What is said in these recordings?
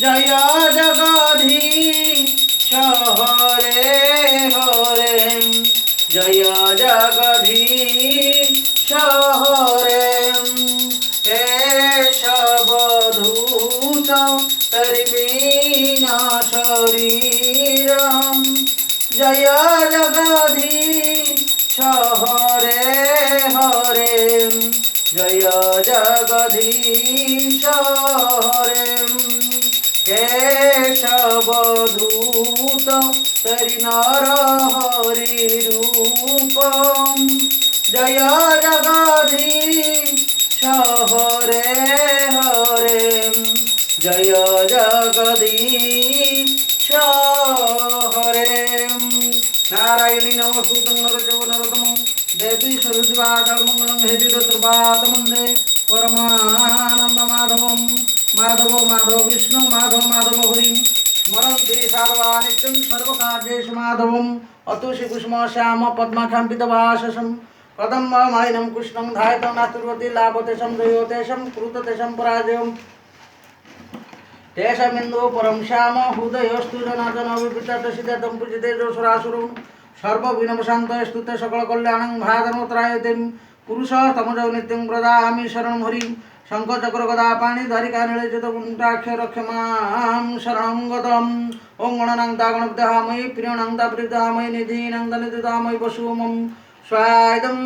জয় জগধীশ হরে হরে জয় জগধীশ হরে কেশবধূত তরিবীনা শরীরম জয় জগধীশ হরে হরে জয় জগধীশ হরে কেশবধূত তরিনর হরি রূপম জয় জগধীশ হরে হরে জয় জগদীশ হরে নারায়ণী নমস্তুতে নরদেব নরোত্তম দেবী সরস্বতীবাদমঙ্গলং হেদিরতুর্বাতমন্দে পরমানন্দ মাধবম মাধব মাধব বিষ্ণু মাধব মাধব হরি স্মরন্তি সাধবা নিত্যং সর্বকার্যেষু মাধবম অতুষি কুষ্ম শ্যাম পদ্মাখাম্পিতবাসসম কদম্ব মালিনম কৃষ্ণং ধায়তং নাতুর্বতি লাভতেশম জয়োতেশম কৃততেশম পরাজয়ম তেষামিন্দু পরম শ্যাম হৃদয়স্তু জনার্দন বিপিতাত সিদ্ধাতম পূজিতে যশোরাসুরম সর্ববিনমশান্ত স্তুতে সকল কল্যাণং ভাদনোত্রায়তিম পুরুষ তমজ নিত্যং প্রদামি শরণম হরি শঙ্খ চক্র গদা পাণি ধারিকা নীলচিত কুণ্ঠাক্ষ রক্ষমাং শরণং গতম ওং গণনাং তা গণপতিহাময়ি প্রিয়ণাং তা প্রিয়তাময়ি নিধীনাং তা নিধিতাময়ি পশুমম স্বায়দং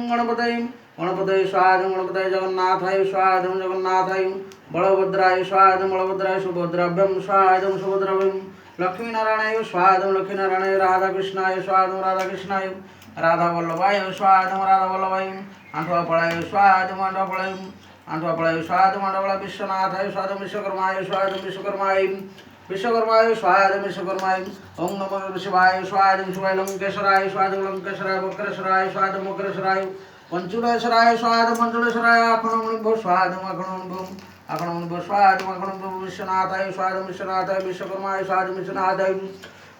গণপতয়ে গণপতয়ে স্বায়দং গণপতয়ে জগন্নাথায় স্বায়দং জগন্নাথায় বলভদ্রায় স্বায়দং বলভদ্রায় সুভদ্রাভ্যং স্বায়দং সুভদ্রাভ্যং লক্ষ্মীনারায়ণায় স্বায়দং লক্ষ্মীনারায়ণায় রাধাকৃষ্ণায় স্বায়দং রাধাকৃষ্ণায় রাধাবল্লভায় স্বায়দং রাধাবল্লভায় আঁঠুয়াপড়ায় স্বায়দং আঁঠুয়াপড়ায় আঁঠুয়াপড়ায় স্বায়দং আঁঠুয়াপড়ায় বিশ্বনাথায় স্বায়দং বিশ্বকর্মায় স্বায়দং বিশ্বকর্মায় বিশ্বকর্মায় স্বায়দং বিশ্বকর্মায় ওং নমো শিবায় স্বায়দং শিবায় লঙ্কেশ্বরায় স্বায়দং লঙ্কেশ্বরায় বক্রেশ্বরায় স্বায়দং বক্রেশ্বরায় পঞ্চুলেশ্বরায় স্বায়দং পঞ্চুলেশ্বরায় আখণ্ডমণিভ্যো স্বায়দং আখণ্ডমণিভ্যো আখণ্ডমণিভ্যো স্বায়দং আখণ্ডমণিভ্যো বিশ্বনাথায় স্বায়দং বিশ্বনাথায় বিশ্বকর্মায় স্বায়দং বিশ্বনাথায়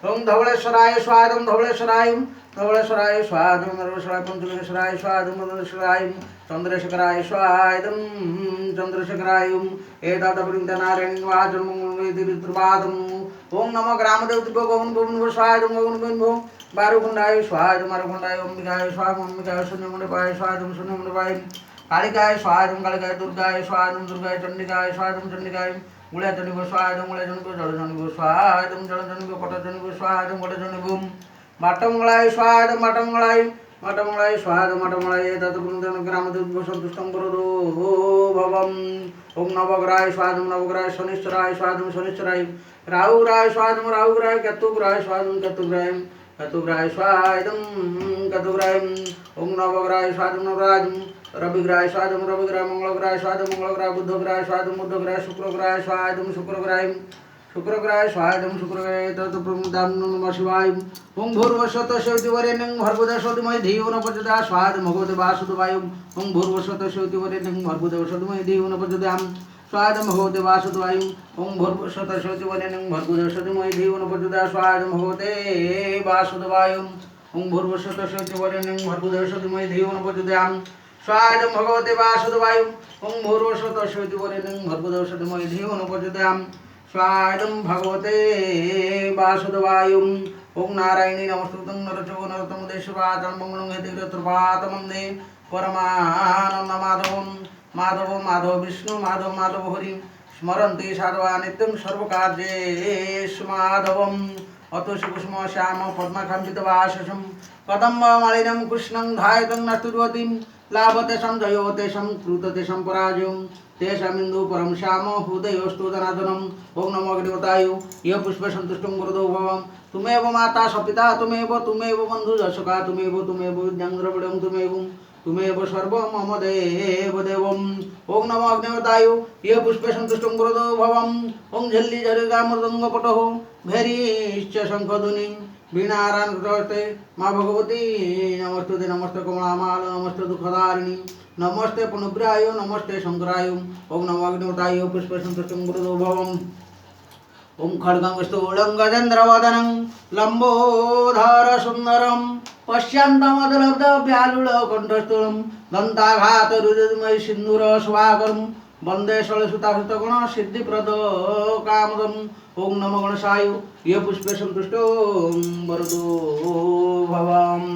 ওং ধবলেশ্বরায় স্বায়দং ধবলেশ্বরায় ধবলেশ্বরায় স্বায়দং ধবলেশ্বরায় পঞ্চলিঙ্গেশ্বরায় স্বায়দং পঞ্চলিঙ্গেশ্বরায় চন্দ্রশেখরায় স্বায়দং চন্দ্রশেখরায় এতদ্বৃন্দ নারায়ণ वाचनमंगलम ओं नमो ग्रामदेवतिभ्यो गोविंदो स्वाहाय गोविंदो बारुकुंडाय स्वाहाय मारुकुंडाय अंबिकाय स्वाहा अंबिकाय शून्यमुंडपाय स्वाहा शून्यमुंडपाय कालिकाय स्वाहा कालिकाय दुर्गाय स्वाहा दुर्गाय चंडिकाय स्वाहा चंडिकाय गुळ्याचंडिभ्यो स्वाहा गुळ्याचंडिभ्यो जलचंडिभ्यो स्वाहा जलचंडिभ्यो पटचंडिभ्यो स्वाहा पटचंडिभ्यो बाटमंगलाय स्वाहा बाटमंगलाय मठमंगलाय स्वाहा मठमंगलाय तत्पुरुषं ग्रामदेवतिभ्यो सन्तुष्टं करोतु भवम् ओं नवग्रहाय स्वाहा नवग्रहाय शनिश्चराय स्वाहा शनिश्चराय राहुग्रहाय स्वाहा राहुग्रहाय केतुग्रहाय स्वाहा केतुग्रहाय स्वाहा केतुग्रहाय ओं नवग्रहाय स्वाहा नवग्रहाय रविग्रहाय स्वाहा रविग्रहाय मंगलग्रहाय स्वाहा मंगलग्रहाय बुधग्रहाय स्वाहा बुधग्रहाय शुक्रग्रहाय स्वाहा शुक्रग्रहाय शुक्रग्रहाय स्वाहा शुक्रग्रहाय तत्प्रमुदां नमः शिवाय ओं भूर्वस्वतः शैत्यवरेण्यं भर्गोदेवस्य धीमहि धियो न प्रचोदयात् स्वाहा भगवते वासुदेवाय ओं भूर्वस्वतः शैत्यवरेण्यं भर्गोदेवस्य धीमहि धियो न प्रचोदयात् स्वाहा भगवते वासुदेवाय ओं भूर्वस्वतः शैत्यवरेण्यं भर्गोदेवस्य धीमहि धियो न प्रचोदयात् स्वाहा भगवते वासुदेवाय ओं भूर्वस्वतः शैत्यवरेण्यं भर्गोदेवस्य धीमहि धियो न प्रचोदयात् स्वाहा भगवते वासुदेवाय ओं भूर्वस्वतः शैत्यवरेण्यं भर्गोदेवस्य धीमहि धियो न प्रचोदयात् स्वाहा भगवते वासुदेवाय ओं नारायणी नमस्तुतं नरचो नरोत्तम देशवाचन मंगलं हेतिरतुर्वातमन्दे परमानंद माधवं माधव माधव विष्णु माधव माधव हरि स्मरन्ति साधवा नित्यं सर्वकार्येषु माधवम् अतोषि कुसुम श्याम पद्मखाम्बितवाससं कदम्बमालिनं कृष्णं ध्यायतं नस्तुर्वतीं लाभतेषां जयोतेषां कृततेषां पराजयं तेषामिन्दु परं श्याम हृदयोस्तु जनार्दनम् ओं नमो अग्निवताय यः पुष्पे सन्तुष्टं गुरुदो भवम् तुमेव माता सपिता तुमेव बन्धु सखा तुमेव विद्यां द्रविडं तुमेव सर्वं मम देव देवम् ओं नमो अग्निवताय यः पुष्पे सन्तुष्टं गुरुदो भवम् ओं झल्ली जरिगा मृदङ्गपटः भैरीश्च शङ्खध्वनिं वीणारान्ते मा भगवती नमस्तुते नमस्ते कमलामाल नमस्ते दुःखदारिणी नमस्ते पुनभ्राय नमस्ते शंकराय ओं नमो अग्निहोत्राय पुष्पे संतुष्टं गुरुदो भवम् ओं खड्गं स्थूलं गजेन्द्रवदनं लंबोदर सुंदरं पश्यन्तमदलब्धव्यालुलकण्ठस्थूलं दन्ताघातरुदितमयि सिन्दूरशुभाकरं वन्दे षोडशसुतासुतगुण सिद्धिप्रदो कामदम् ओं नमो गणेशाय ये पुष्पे संतुष्टो वरदो भवम्।